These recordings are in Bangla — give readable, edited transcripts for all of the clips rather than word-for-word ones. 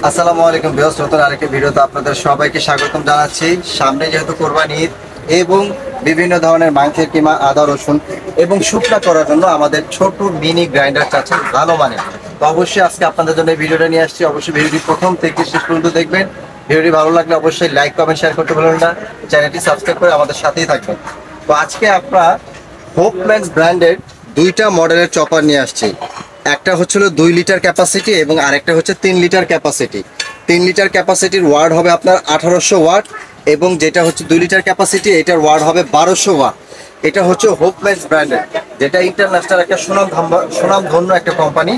আসসালামু আলাইকুম ভিউয়ার্স, নতুন আরেকটি ভিডিওতে আপনাদের সবাইকে স্বাগতম জানাচ্ছি। সামনে যেহেতু কোরবানি ঈদ এবং বিভিন্ন ধরনের মাংসের কিমা, আদা, রসুন এবং শুকনা করার জন্য আমাদের ছোট মিনি গ্রাইন্ডার চাচ্ছেন ভালো মানের। তো অবশ্যই আজকে আপনাদের জন্য এই ভিডিওটা নিয়ে আসছি। অবশ্যই ভিডিওটি প্রথম থেকে শেষ পর্যন্ত দেখবেন। ভিডিওটি ভালো লাগলে অবশ্যই লাইক, কমেন্ট, শেয়ার করতে ভুলবেন না। চ্যানেলটি সাবস্ক্রাইব করে আমাদের সাথেই থাকবেন। তো আজকে আমরা হোপম্যাক্স ব্র্যান্ডের দুইটা মডেলের চপার নিয়ে আসছি। একটা হচ্ছিল 2 লিটার ক্যাপাসিটি এবং আরেকটা হচ্ছে 3 লিটার ক্যাপাসিটি। 3 লিটার ক্যাপাসিটির ওয়াট হবে আপনার 1800 ওয়াট এবং যেটা হচ্ছে 2 লিটার ক্যাপাসিটি এটার ওয়াট হবে 1200 ওয়াট। এটা হচ্ছে হোপম্যাক্স ব্র্যান্ডের, যেটা ইন্টারন্যাশনাল একটা সুনামধন্য একটা কোম্পানি।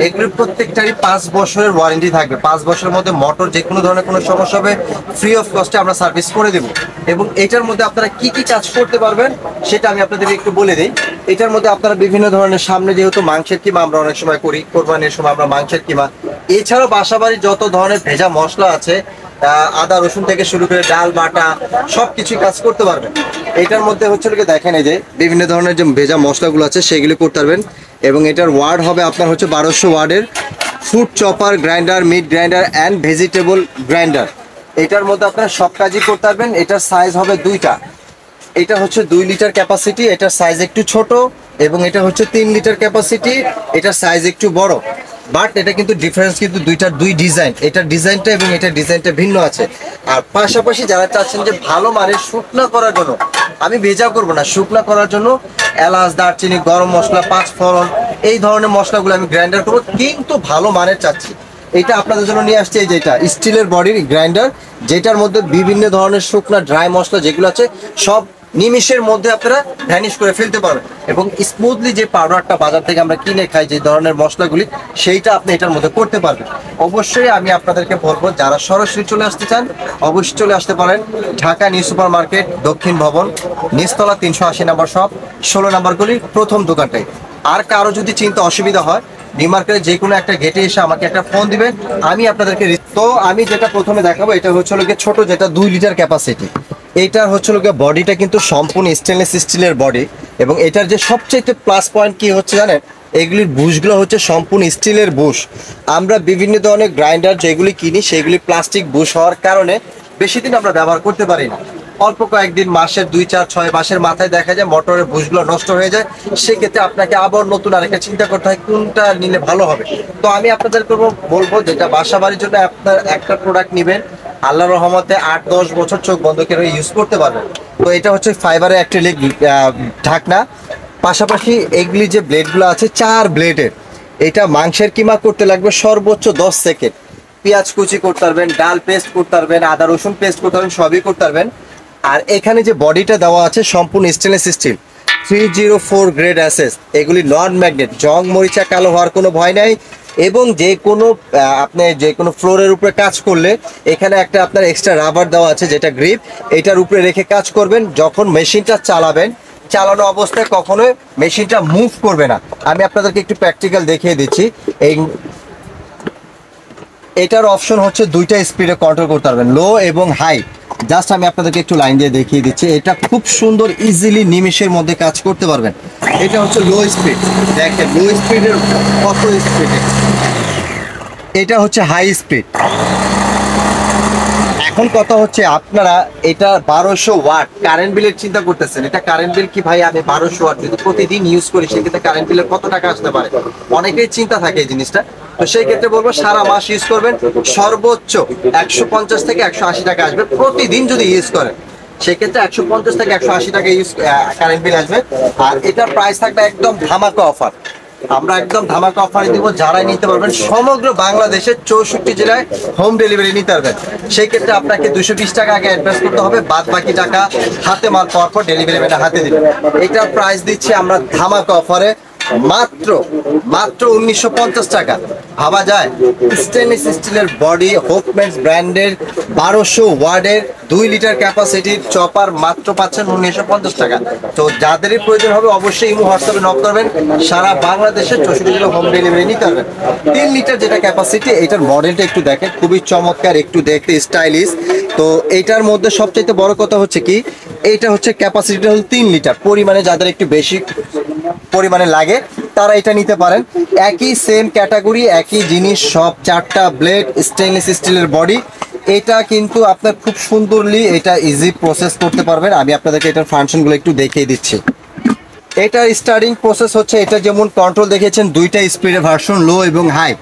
এগুলোর প্রত্যেকটারই 5 বছরের ওয়ারেন্টি থাকবে। 5 বছরের মধ্যে মোটর যে কোনো ধরনের কোনো সমস্যা হবে ফ্রি অফ কস্টে আমরা সার্ভিস করে দেবো। এবং এটার মধ্যে আপনারা কি কি কাজ করতে পারবেন সেটা আমি আপনাদেরকে একটু বলে দিই। এটার মধ্যে আপনারা বিভিন্ন ধরনের, সামনে যেহেতু মাংসের কিমা আমরা অনেক সময় করি, কোরবানির সময় আমরা মাংসের কিমা, এছাড়াও বাসাবাড়ির যত ধরনের ভেজা মশলা আছে, আদা রসুন থেকে শুরু করে ডাল বাটা সব কিছুই কাজ করতে পারবেন। এটার মধ্যে হচ্ছে দেখেন, এই যে বিভিন্ন ধরনের যে ভেজা মশলাগুলো আছে সেগুলি করতে পারবেন। এবং এটার ওয়ার্ড হবে আপনার হচ্ছে 1200 ওয়ার্ডের food chopper grinder, meat grinder and vegetable grinder. এটার মধ্যে আপনারা সব কাজই করতে পারবেন। এটার সাইজ হবে দুইটা। এটা হচ্ছে 2 লিটার ক্যাপাসিটি, এটার সাইজ একটু ছোট, এবং এটা হচ্ছে 3 লিটার ক্যাপাসিটি, এটার সাইজ একটু বড়। বাট এটা কিন্তু ডিফারেন্স কিন্তু দুইটার দুই ডিজাইন, এটার ডিজাইনটা এবং এটার ডিজাইনটা ভিন্ন আছে। আর পাশাপাশি যারা চাচ্ছেন যে ভালো মানের শুকনা করার জন্য, আমি ভেজা করবো না, শুকনা করার জন্য এলাচ, দারচিনি, গরম মশলা, 5 ফোড়ন, এই ধরনের মশলাগুলো আমি গ্রাইন্ডার করবো কিন্তু ভালো মানের চাচ্ছি, এটা আপনাদের জন্য নিয়ে আসছে। যেটা স্টিলের বডির গ্রাইন্ডার, যেটার মধ্যে বিভিন্ন ধরনের শুকনা ড্রাই মশলা যেগুলো আছে সব নিমিষের মধ্যে আপনারা ভ্যানিশ করে ফেলতে পারবেন। এবং স্মুথলি যে পাউডারটা বাজার থেকে আমরা কিনে খাই, যে ধরনের মশলাগুলি, সেইটা আপনি এটার মধ্যে করতে পারবেন। অবশ্যই আমি আপনাদেরকে বলবো, যারা সরাসরি চলে আসতে চান অবশ্যই চলে আসতে পারেন। ঢাকা নিউ সুপার মার্কেট, দক্ষিণ ভবন, নিচতলা 380 নম্বর শপ, 16 নম্বর গলির প্রথম দোকানটাই। আর কারো যদি চিন্তা অসুবিধা হয়, নিউ মার্কেটের যে কোনো একটা গেটে এসে আমাকে একটা ফোন দিবেন, আমি আপনাদেরকে। তো আমি যেটা প্রথমে দেখাবো, এটা হচ্ছে ছোট, যেটা 2 লিটার ক্যাপাসিটি। এইটার হচ্ছে বডিটা কিন্তু সম্পূর্ণ স্টেনলেস স্টিলের বডি। এবং এটার যে সবচেয়ে প্লাস পয়েন্ট কি হচ্ছে জানেন, এগুলির বুশগুলো হচ্ছে সম্পূর্ণ স্টিলের বুশ। আমরা বিভিন্ন ধরনের গ্রাইন্ডার যেগুলি কিনি সেগুলি প্লাস্টিক বুশ হওয়ার কারণে বেশি দিন আমরা ব্যবহার করতে পারি না। অল্প কয়েকদিন, মাসের 2, 4, 6 মাসের মাথায় দেখা যায় মোটরের বুশগুলো নষ্ট হয়ে যায়। সেক্ষেত্রে আপনাকে আবার নতুন আরেকটা চিন্তা করতে হয় কোনটা নিলে ভালো হবে। তো আমি আপনাদেরকে বলবো, যেটা বাসা বাড়ির জন্য আপনার একটা প্রোডাক্ট নেবেন, আল্লাহর রহমতে 8-10 বছর চোখ বন্ধ করে ইউজ করতে পারবেন। তো এটা হচ্ছে ফাইবারের অ্যাক্রিলিক ঢাকনা। পাশাপাশি এগুলি যে ব্লেডগুলো আছে 4 ব্লেডের। এটা মাংসের কিমা করতে লাগবে সর্বোচ্চ 10 সেকেন্ড। পেঁয়াজ কুচি করতে পারবেন, ডাল পেস্ট করতে পারবেন, আদা রসুন পেস্ট করতে পারবেন, সবই করতে পারবেন। আর এখানে যে বডিটা দেওয়া আছে সম্পূর্ণ স্টেনলেস স্টিল, 304 গ্রেড অ্যাসেস। এগুলি নন ম্যাগনেট, জং মরিচা কালো হওয়ার কোনো ভয় নাই। এবং যে কোনো আপনি যে কোনো ফ্লোরের উপরে কাজ করলে এখানে একটা আপনার এক্সট্রা রাবার দেওয়া আছে, যেটা গ্রিপ, এটার উপরে রেখে কাজ করবেন। যখন মেশিনটা চালাবেন, চালানো অবস্থায় কখনোই মেশিনটা মুভ করবে না। আমি আপনাদেরকে একটু প্র্যাকটিক্যাল দেখিয়ে দিচ্ছি। এই এটার অপশন হচ্ছে দুইটা স্পিডে কন্ট্রোল করতে পারবেন, লো এবং হাই। জাস্ট আমি আপনাদেরকে একটু লাইন দিয়ে দেখিয়ে দিচ্ছি। এটা খুব সুন্দর, ইজিলি নিমিষের মধ্যে কাজ করতে পারবেন। এটা হচ্ছে লো স্পিড, দেখেন লো স্পিডের কত স্পিডে। এটা হচ্ছে হাই স্পিড। এখন কথা হচ্ছে, আপনারা এটা 1200 ওয়াট কারেন্ট বিলের চিন্তা করতেছেন। এটা কারেন্ট বিল কি ভাই, আমি 1200 ওয়াট যদি প্রতিদিন ইউজ করি সেক্ষেত্রে কারেন্ট বিলের কত টাকা আসতে পারে, অনেকেই চিন্তা থাকে এই জিনিসটা। তো সেই ক্ষেত্রে বলবো, সারা মাস ইউজ করবেন, সর্বোচ্চ 150 থেকে 180 টাকা আসবে প্রতিদিন যদি ইউজ করেন। সেক্ষেত্রে 150 থেকে 180 টাকা ইউজ কারেন্ট বিল আসবে। আর এটার প্রাইস থাকবে একদম ধামাকা অফার। আমরা একদম ধামাকা অফারে দিব, যারাই নিতে পারবেন সমগ্র বাংলাদেশের 64 জেলায় হোম ডেলিভারি নিতে পারবেন। সেই ক্ষেত্রে আপনাকে 220 টাকা আগে অ্যাডভান্স করতে হবে, বাদ বাকি টাকা হাতে মাল পাওয়ার পর ডেলিভারি ম্যানের হাতে দিবেন। এটার প্রাইস দিচ্ছি আমরা ধামাকা অফারে মাত্র 1950 টাকা। ভাবা যায়, স্টেনলেস স্টিলের বডি, হোপম্যাক্স ব্র্যান্ডের 1200 ওয়ার্ডের 2 লিটার ক্যাপাসিটির চপার মাত্র পাচ্ছেন 1950 টাকা। তো যাদেরই প্রয়োজন হবে অবশ্যই ইমো হোয়াটসঅ্যাপে নক করবেন। সারা বাংলাদেশে 64 জেলা হোম ডেলিভারি নিতে পারবেন। 3 লিটার যেটা ক্যাপাসিটি, এটার মডেলটা একটু দেখেন, খুবই চমৎকার, একটু দেখতে স্টাইলিশ। তো এইটার মধ্যে সবচেয়ে বড় কথা হচ্ছে কি, এইটা হচ্ছে ক্যাপাসিটিটা হলো 3 লিটার। পরিমাণে যাদের একটু বেশি পরিমাণে লাগে তারা এটা নিতে পারেন। একই সেম ক্যাটাগরি, একই জিনিস, সব 4টা ব্লেড, স্টেনলেস স্টিলের বডি। এটা কিন্তু আপনার খুব সুন্দরলি এটা ইজি প্রসেস করতে পারবেন। আমি আপনাদেরকে এটার ফাংশনগুলো একটু দেখিয়ে দিচ্ছি। এটার স্টার্টিং প্রসেস হচ্ছে, এটা যেমন কন্ট্রোল দেখেছেন 2টা স্পিডের ভার্সন, লো এবং হাই।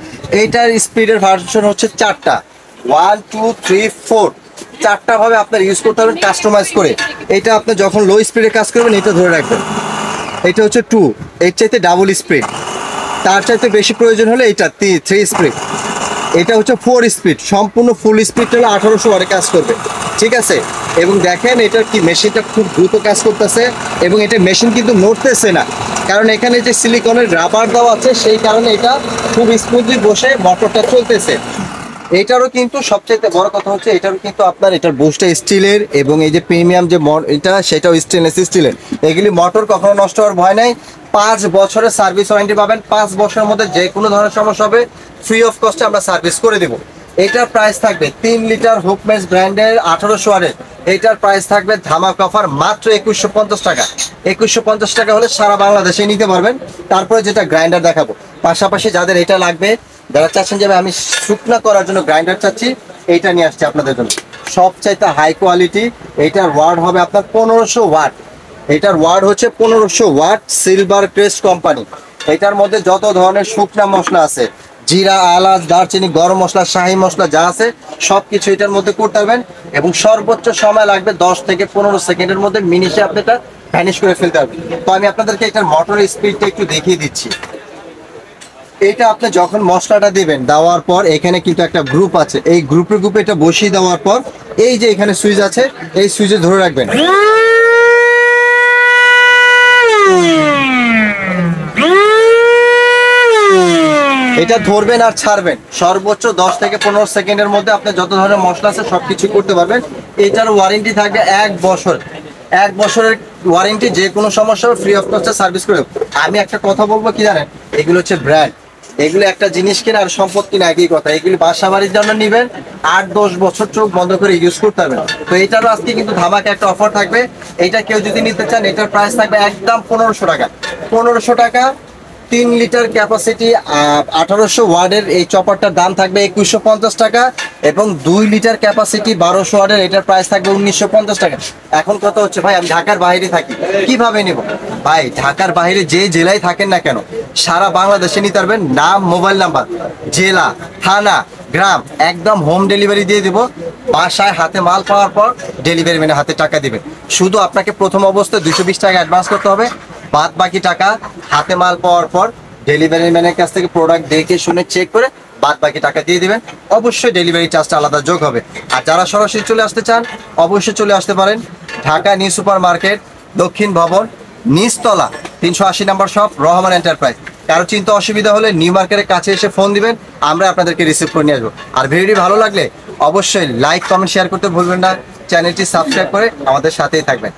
এইটার স্পিডের ভার্সন হচ্ছে 4টা, 1 2 3 4, 4টা ভাবে আপনার ইউজ করতে পারবেন কাস্টমাইজ করে। এটা আপনি যখন লো স্পিডে কাজ করবেন এটা ধরে রাখবেন। এটা হচ্ছে 2, এর চাইতে ডাবল স্পিড। তার চাইতে বেশি প্রয়োজন হলে এটা 3 স্পিড। এটা হচ্ছে 4 স্পিড, সম্পূর্ণ ফুল স্পিড হলে 1800 ওয়াটে কাজ করবে, ঠিক আছে। এবং দেখেন এটার কি মেশিনটা খুব দ্রুত কাজ করতেছে, এবং এটা মেশিন কিন্তু নড়তেছে না, কারণ এখানে যে সিলিকনের রাবার দেওয়া আছে সেই কারণে এটা খুব স্মুথলি বসে মোটরটা চলতেছে। এটারও কিন্তু সবচেয়ে বড় কথা হচ্ছে এটারও কিন্তু আপনার এটার বুস্টটা স্টিলের, এবং এই যে প্রিমিয়াম যে এটা সেটাও স্টেনলেস স্টিলের। এগুলি মোটর কখনো নষ্ট হওয়ার ভয় নাই। 5 বছরের সার্ভিস ওয়ারেন্টি পাবেন। 5 বছরের মধ্যে যে কোনো ধরনের সমস্যা হবে ফ্রি অফ কস্টে আমরা সার্ভিস করে দেবো। এটার প্রাইস থাকবে 3 লিটার হুকমেস ব্র্যান্ডের 1800 ওয়াটের। এটার প্রাইস থাকবে ধামাকা অফার মাত্র 2150 টাকা। 2150 টাকা হলে সারা বাংলাদেশে নিতে পারবেন। তারপরে যেটা গ্রাইন্ডার দেখাবো, পাশাপাশি যাদের এটা লাগবে, যারা চাচ্ছেন যে আমি শুকনা করার জন্য গ্রাইন্ডার চাচ্ছি, এইটা নিয়ে আসছি আপনাদের জন্য। সবচাইতে হাই কোয়ালিটি, এইটার ওয়াট হবে আপনার 1500 ওয়াট। এটার ওয়াট হচ্ছে 1500 ওয়াট, সিলভার ক্রেস্ট কোম্পানি। এটার মধ্যে যত ধরনের শুকনা মশলা আছে, জিরা, এলাচ, দারচিনি, গরম মশলা, শাহি মশলা যা আছে সব কিছু এটার মধ্যে করতে পারবেন। এবং সর্বোচ্চ সময় লাগবে 10 থেকে 15 সেকেন্ডের মধ্যে মিনিটে আপনি এটা ভ্যানিশ করে ফেলতে পারবেন। তো আমি আপনাদেরকে এটার মোটরের স্পিডটা একটু দেখিয়ে দিচ্ছি। এটা আপনি যখন মশলাটা দিবেন, দেওয়ার পর এখানে কিন্তু একটা গ্রুপ আছে, এই গ্রুপে এটা বসিয়ে দেওয়ার পর এই যে এখানে সুইচ আছে, এই সুইচে ধরে রাখবেন। এটা ধরবেন আর ছাড়বেন, সর্বোচ্চ 10 থেকে 15 সেকেন্ডের মধ্যে আপনি যত ধরনের মশলা আছে সবকিছু করতে পারবেন। এটার ওয়ারেন্টি থাকবে 1 বছর। 1 বছরের ওয়ারেন্টি, যে কোনো সমস্যা ফ্রি অফ কস্টে সার্ভিস করে। আমি একটা কথা বলবো কি জানেন, এগুলো হচ্ছে ব্র্যান্ড। এগুলো একটা জিনিস কিনা আর সম্পদ কিনা একই কথা। এগুলি বাসা বাড়ির জন্য নিবেন, 8-10 বছর চোখ বন্ধ করে ইউজ করতে পারবেন। তো এটারও আজকে কিন্তু ধামাকা একটা অফার থাকবে। এটা কেউ যদি নিতে চান, এটার প্রাইস থাকবে একদম 1500 টাকা। 1500 টাকা। 3 লিটার ক্যাপাসিটি 1800 ওয়ার্ডের এই চপারটার দাম থাকবে 2150 টাকা, এবং 2 লিটার ক্যাপাসিটি 1200 ওয়ার্ডের এটার প্রাইস থাকবে 1950 টাকা। এখন কথা হচ্ছে ভাই আমি ঢাকার বাইরে থাকি, কিভাবে নিব? ভাই ঢাকার বাইরে যে জেলায় থাকেন না কেন, সারা বাংলাদেশে নিতে পারবেন। নাম, মোবাইল নাম্বার, জেলা, থানা, গ্রাম, একদম হোম ডেলিভারি দিয়ে দিব। বাসায় হাতে মাল পাওয়ার পর ডেলিভারি ম্যানের হাতে টাকা দিবেন। শুধু আপনাকে প্রথম অবস্থায় 220 টাকা অ্যাডভান্স করতে হবে, বাদ বাকি টাকা হাতে মাল পাওয়ার পর ডেলিভারি ম্যানের কাছ থেকে প্রোডাক্ট দেখে শুনে চেক করে বাদ বাকি টাকা দিয়ে দিবেন। অবশ্যই ডেলিভারি চার্জটা আলাদা যোগ হবে। আর যারা সরাসরি চলে আসতে চান অবশ্যই চলে আসতে পারেন। ঢাকা নিউ সুপার মার্কেট, দক্ষিণ ভবন, নিচতলা, 380 নম্বর শপ, রহমান এন্টারপ্রাইজ। কারো চিন্তা অসুবিধা হলে নিউ মার্কেটের কাছে এসে ফোন দিবেন, আমরা আপনাদেরকে রিসিভ করে নিয়ে আসবো। আর ভিডিওটি ভালো লাগলে অবশ্যই লাইক, কমেন্ট, শেয়ার করতে ভুলবেন না। চ্যানেলটি সাবস্ক্রাইব করে আমাদের সাথেই থাকবেন।